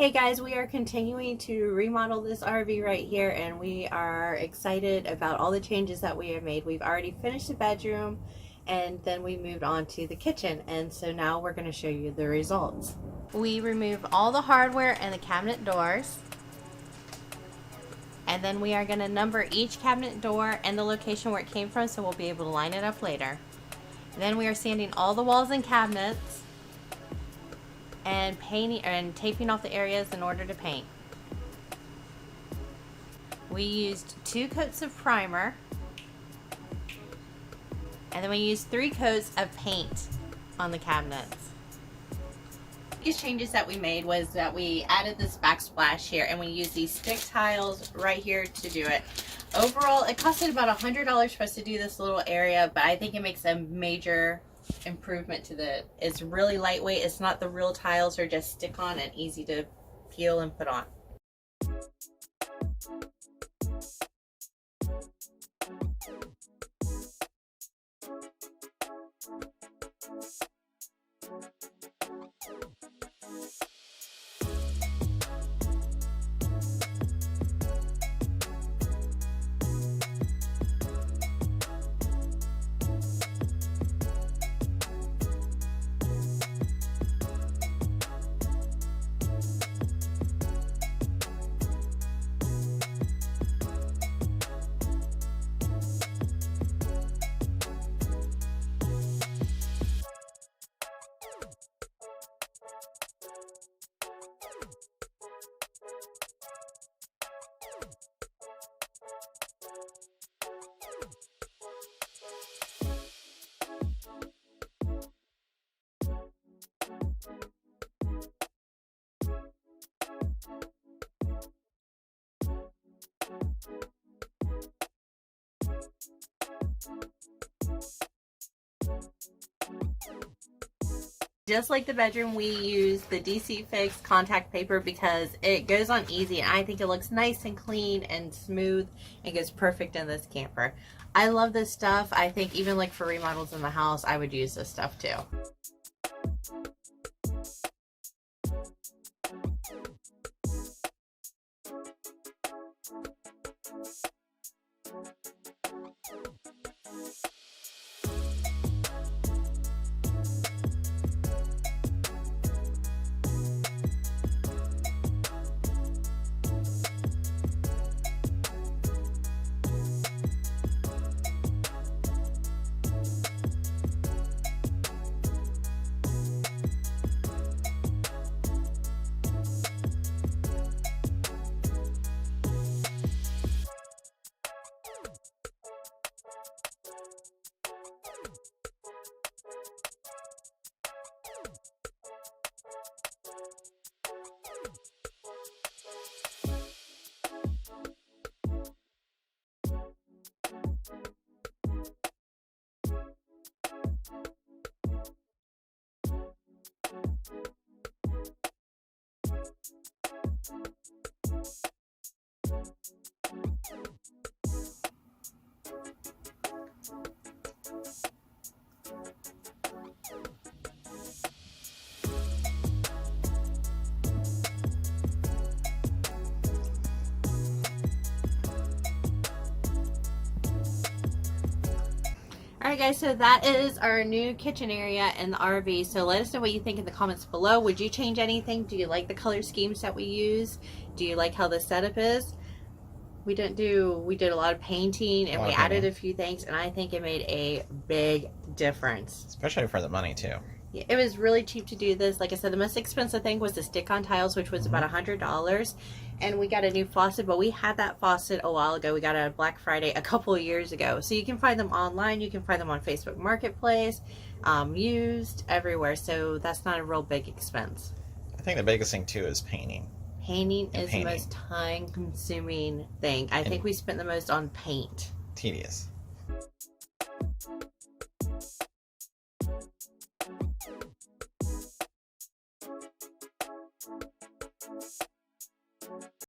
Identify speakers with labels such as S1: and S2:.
S1: Hey guys, we are continuing to remodel this RV right here, and we are excited about all the changes that we have made. We've already finished the bedroom, and then we moved on to the kitchen, and so now we're going to show you the results. We removed all the hardware and the cabinet doors, and then we are going to number each cabinet door and the location where it came from, so we'll be able to line it up later. And then we are sanding all the walls and cabinets and painting and taping off the areas in order to paint. We used 2 coats of primer, and then we used 3 coats of paint on the cabinets. These changes that we made was that we added this backsplash here, and we used these stick tiles right here to do it. Overall, it costed about $100 for us to do this little area, but I think it makes a major improvement to it's really lightweight. It's not the real tiles, are just stick on and easy to peel and put on. Just like the bedroom, we use the DC Fix contact paper because it goes on easy, and I think it looks nice and clean and smooth and goes perfect in this camper. I love this stuff. I think even like for remodels in the house, I would use this stuff too. Alright guys, so that is our new kitchen area in the RV. So let us know what you think in the comments below. Would you change anything? Do you like the color schemes that we use? Do you like how the setup is? We did a lot of painting, and we added a few things, and I think it made a big difference.
S2: Especially for the money too.
S1: Yeah, it was really cheap to do this. Like I said, the most expensive thing was the stick-on tiles, which was about $100. And we got a new faucet, but we had that faucet a while ago. We got it on Black Friday a couple of years ago. So you can find them online. You can find them on Facebook Marketplace, used everywhere. So that's not a real big expense.
S2: I think the biggest thing too is painting.
S1: Painting is the most time-consuming thing. I think we spent the most on paint.
S2: Tedious.